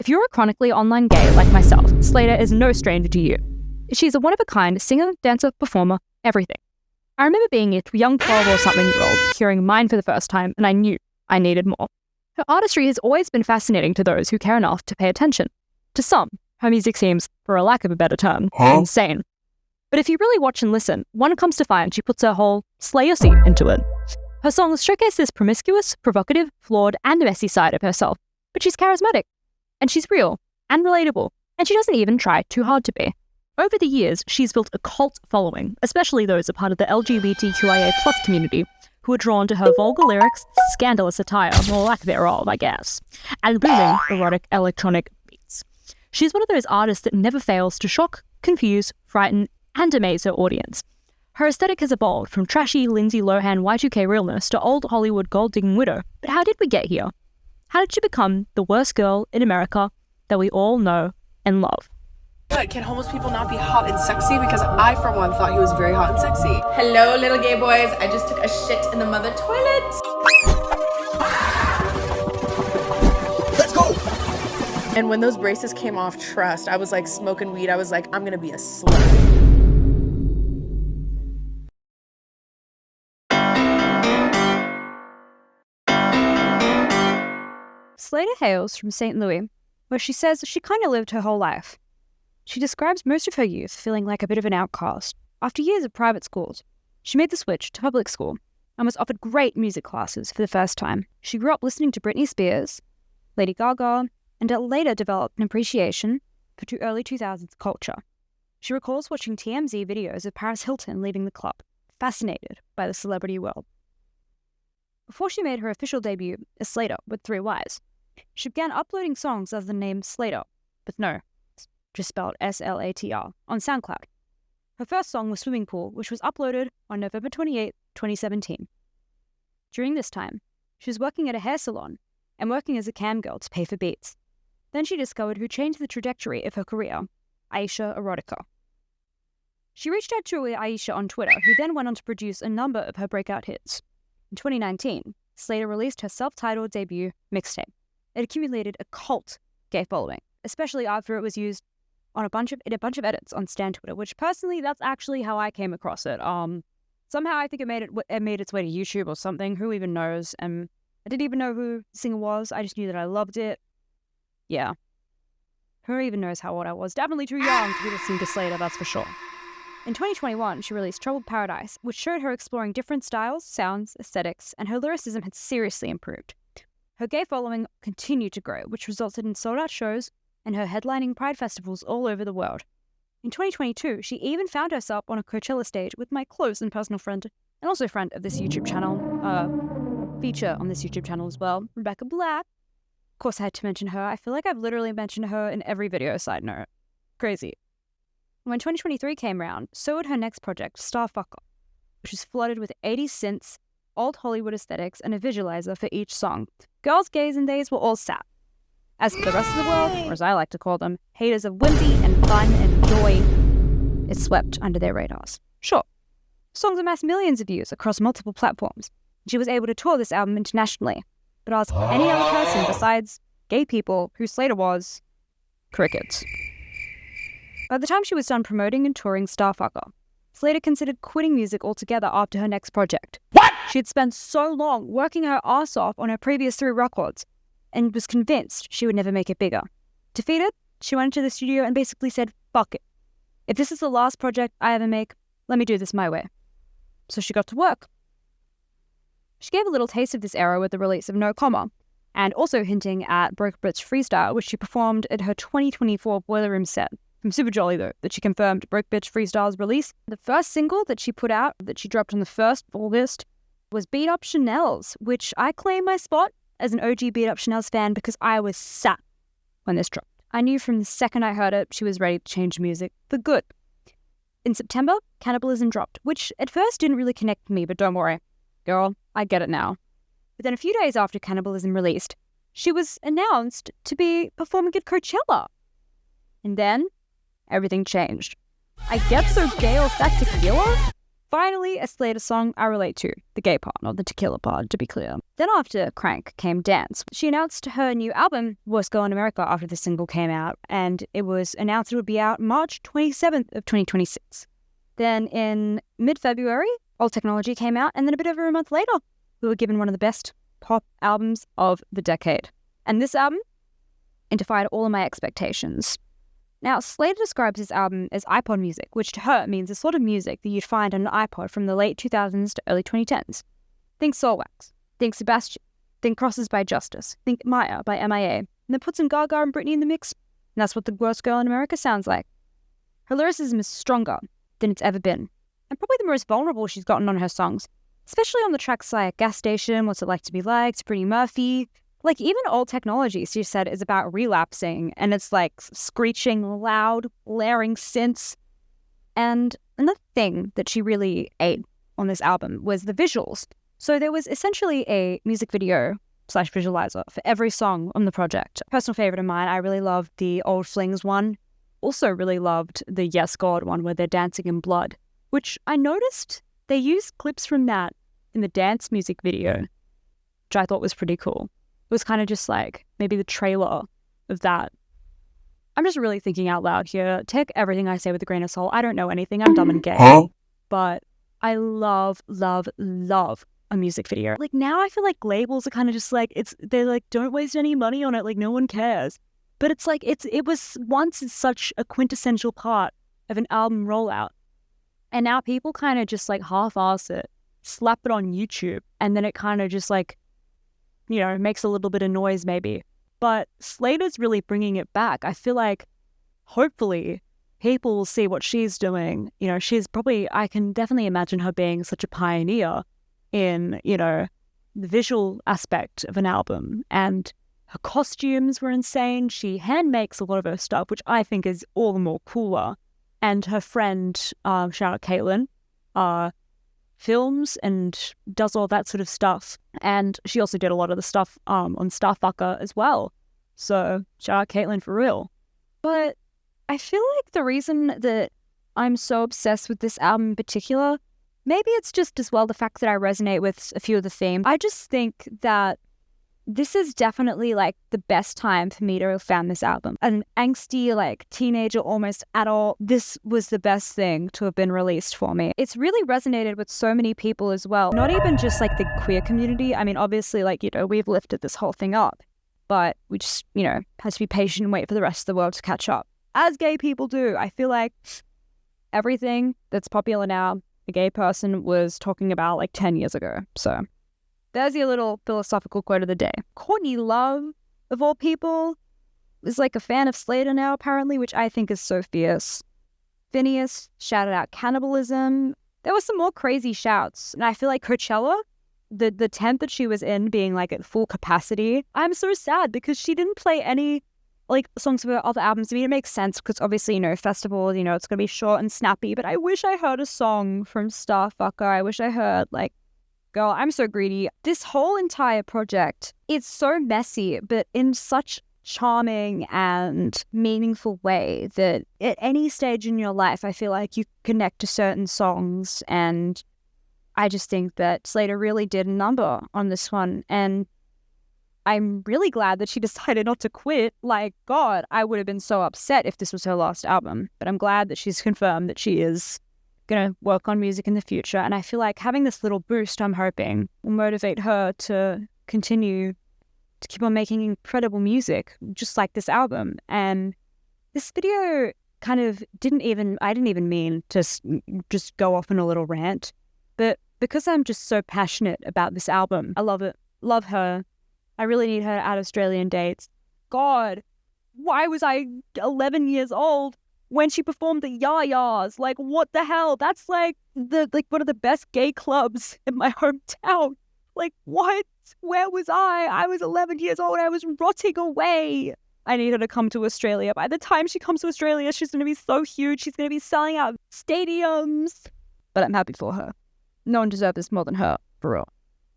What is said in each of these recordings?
If you're a chronically online gay like myself, slayyyter is no stranger to you. She's a one-of-a-kind singer, dancer, performer, everything. I remember being a young 12 or something-year-old, hearing Mine for the first time, and I knew I needed more. Her artistry has always been fascinating to those who care enough to pay attention. To some, her music seems, for a lack of a better term, insane. But if you really watch and listen, one comes to find she puts her whole slayer seat into it. Her songs showcase this promiscuous, provocative, flawed, and messy side of herself. But she's charismatic, and she's real, and relatable, and she doesn't even try too hard to be. Over the years, she's built a cult following, especially those a part of the LGBTQIA+ community, who are drawn to her vulgar lyrics, scandalous attire, or lack thereof, I guess, and booming erotic electronic beats. She's one of those artists that never fails to shock, confuse, frighten, and amaze her audience. Her aesthetic has evolved from trashy Lindsay Lohan Y2K realness to old Hollywood gold-digging widow. But how did we get here? How did she become the worst girl in America that we all know and love? But can homeless people not be hot and sexy? Because I, for one, thought he was very hot and sexy. Hello, little gay boys. I just took a shit in the mother toilet. Let's go! And when those braces came off, trust, I was like smoking weed. I was like, I'm gonna be a slut. Slayyyter hails from St. Louis, where she says she kind of lived her whole life. She describes most of her youth feeling like a bit of an outcast. After years of private schools, she made the switch to public school and was offered great music classes for the first time. She grew up listening to Britney Spears, Lady Gaga, and later developed an appreciation for early 2000s culture. She recalls watching TMZ videos of Paris Hilton leaving the club, fascinated by the celebrity world. Before she made her official debut as slayyyter with 3 Ys, she began uploading songs under the name slayyyter, but no, just spelled S-L-A-T-R, on SoundCloud. Her first song was Swimming Pool, which was uploaded on November 28, 2017. During this time, she was working at a hair salon and working as a cam girl to pay for beats. Then she discovered who changed the trajectory of her career, Aisha Erotica. She reached out to Aisha on Twitter, who then went on to produce a number of her breakout hits. In 2019, slayyyter released her self-titled debut mixtape. It accumulated a cult gay following, especially after it was used on a bunch of edits on Stan Twitter, which personally, that's actually how I came across it. Somehow I think it made its way to YouTube or something. Who even knows? I didn't even know who the singer was. I just knew that I loved it. Yeah. Who even knows how old I was? Definitely too young to be listening to slayyyter, that's for sure. In 2021, she released Troubled Paradise, which showed her exploring different styles, sounds, aesthetics, and her lyricism had seriously improved. Her gay following continued to grow, which resulted in sold-out shows and her headlining Pride festivals all over the world. In 2022, she even found herself on a Coachella stage with my close and personal friend, and also friend of this YouTube channel, feature on this YouTube channel as well, Rebecca Black. Of course, I had to mention her. I feel like I've literally mentioned her in every video, side note. Crazy. When 2023 came around, so would her next project, Starfucker, which was flooded with 80s synths, old Hollywood aesthetics, and a visualizer for each song. Girls, gays, and days were all sat. As for the rest of the world, or as I like to call them, haters of whimsy and fun and joy, it swept under their radars. Sure, songs amassed millions of views across multiple platforms. She was able to tour this album internationally, but ask any other person besides gay people who slayyyter was, crickets. By the time she was done promoting and touring Starfucker, slayyyter considered quitting music altogether after her next project. What? She had spent so long working her ass off on her previous 3 records and was convinced she would never make it bigger. Defeated, she went into the studio and basically said, fuck it. If this is the last project I ever make, let me do this my way. So she got to work. She gave a little taste of this era with the release of No Comma, and also hinting at Broke Bitch Freestyle, which she performed at her 2024 Boiler Room set. I'm super jolly though that she confirmed Broke Bitch Freestyle's release. The first single that she put out, that she dropped on the 1st of August, was Beat Up Chanel's, which I claim my spot as an OG Beat Up Chanel's fan because I was sat when this dropped. I knew from the second I heard it, she was ready to change music for good. In September, Cannibalism dropped, which at first didn't really connect with me, but don't worry, girl, I get it now. But then a few days after Cannibalism released, she was announced to be performing at Coachella. And then everything changed. I get so gay off that tequila, Finally, a Slayyyter song I relate to, the gay part, not the tequila part, to be clear. Then after Crank came Dance. She announced her new album, Worst Girl in America, after the single came out, and it was announced it would be out March 27th of 2026. Then in mid-February, Old Technology came out, and then a bit over a month later, we were given one of the best pop albums of the decade. And this album, it defied all of my expectations. Now, Slayyyter describes this album as iPod music, which to her means the sort of music that you'd find on an iPod from the late 2000s to early 2010s. Think Soulwax, think Sebastian, think Crosses by Justice, think Maya by MIA, and then put some Gaga and Britney in the mix, and that's what the Worst Girl in America sounds like. Her lyricism is stronger than it's ever been, and probably the most vulnerable she's gotten on her songs, especially on the tracks like Gas Station, What's It Like to Be Liked, Pretty Murphy. Like, even Old Technology, she said, is about relapsing, and it's like screeching, loud, blaring synths. And another thing that she really ate on this album was the visuals. So there was essentially a music video / visualizer for every song on the project. Personal favorite of mine, I really loved the Old Flings one. Also really loved the Yes God one where they're dancing in blood, which I noticed they used clips from that in the dance music video, which I thought was pretty cool. It was kind of just like maybe the trailer of that. I'm just really thinking out loud here. Take everything I say with a grain of salt. I don't know anything. I'm dumb and gay. But I love, love, love a music video. Like, now I feel like labels are kind of just like, they're like, don't waste any money on it. Like, no one cares. But it's like, it was once such a quintessential part of an album rollout. And now people kind of just like half-ass it, slap it on YouTube, and then it kind of just like, you know, makes a little bit of noise maybe. But Slayyyter's really bringing it back. I feel like hopefully people will see what she's doing. You know, she's probably, I can definitely imagine her being such a pioneer in, you know, the visual aspect of an album. And her costumes were insane. She hand makes a lot of her stuff, which I think is all the more cooler. And her friend, shout out Caitlin, films and does all that sort of stuff. And she also did a lot of the stuff on Starfucker as well. So shout out Caitlin for real. But I feel like the reason that I'm so obsessed with this album in particular, maybe it's just as well the fact that I resonate with a few of the themes. I just think that this is definitely like the best time for me to have found this album. An angsty, like teenager, almost adult, this was the best thing to have been released for me. It's really resonated with so many people as well. Not even just like the queer community. I mean, obviously, like, you know, we've lifted this whole thing up, but we just, you know, have to be patient and wait for the rest of the world to catch up. As gay people do. I feel like everything that's popular now, a gay person was talking about like 10 years ago. So there's your little philosophical quote of the day. Courtney Love, of all people, is like a fan of Slayyyter now, apparently, which I think is so fierce. Phineas shouted out cannibalism. There were some more crazy shouts. And I feel like Coachella, the tent that she was in being like at full capacity, I'm so sad because she didn't play any like songs of her other albums. I mean, it makes sense because obviously, you know, festival, you know, it's going to be short and snappy. But I wish I heard a song from Starfucker. I wish I heard like, girl, I'm so greedy. This whole entire project, it's so messy, but in such charming and meaningful way that at any stage in your life, I feel like you connect to certain songs. And I just think that Slayyyter really did a number on this one. And I'm really glad that she decided not to quit. Like, God, I would have been so upset if this was her last album. But I'm glad that she's confirmed that she is going to work on music in the future. And I feel like having this little boost, I'm hoping, will motivate her to continue to keep on making incredible music, just like this album. And this video kind of I didn't even mean to just go off on a little rant. But because I'm just so passionate about this album, I love it. Love her. I really need her at Australian dates. God, why was I 11 years old when she performed the Yayas? Like, what the hell? That's like one of the best gay clubs in my hometown. Like, what? Where was I? I was 11 years old. I was rotting away. I need her to come to Australia. By the time she comes to Australia, she's going to be so huge. She's going to be selling out stadiums. But I'm happy for her. No one deserves this more than her, for real.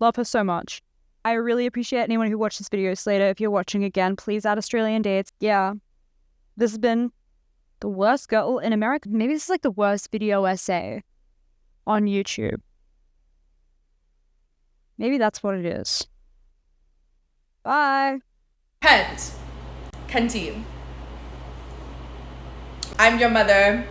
Love her so much. I really appreciate anyone who watched this video, Slayyyter. If you're watching again, please add Australian dates. Yeah, this has been the worst girl in America. Maybe this is like the worst video essay on YouTube. Maybe that's what it is. Bye. Canteen. I'm your mother.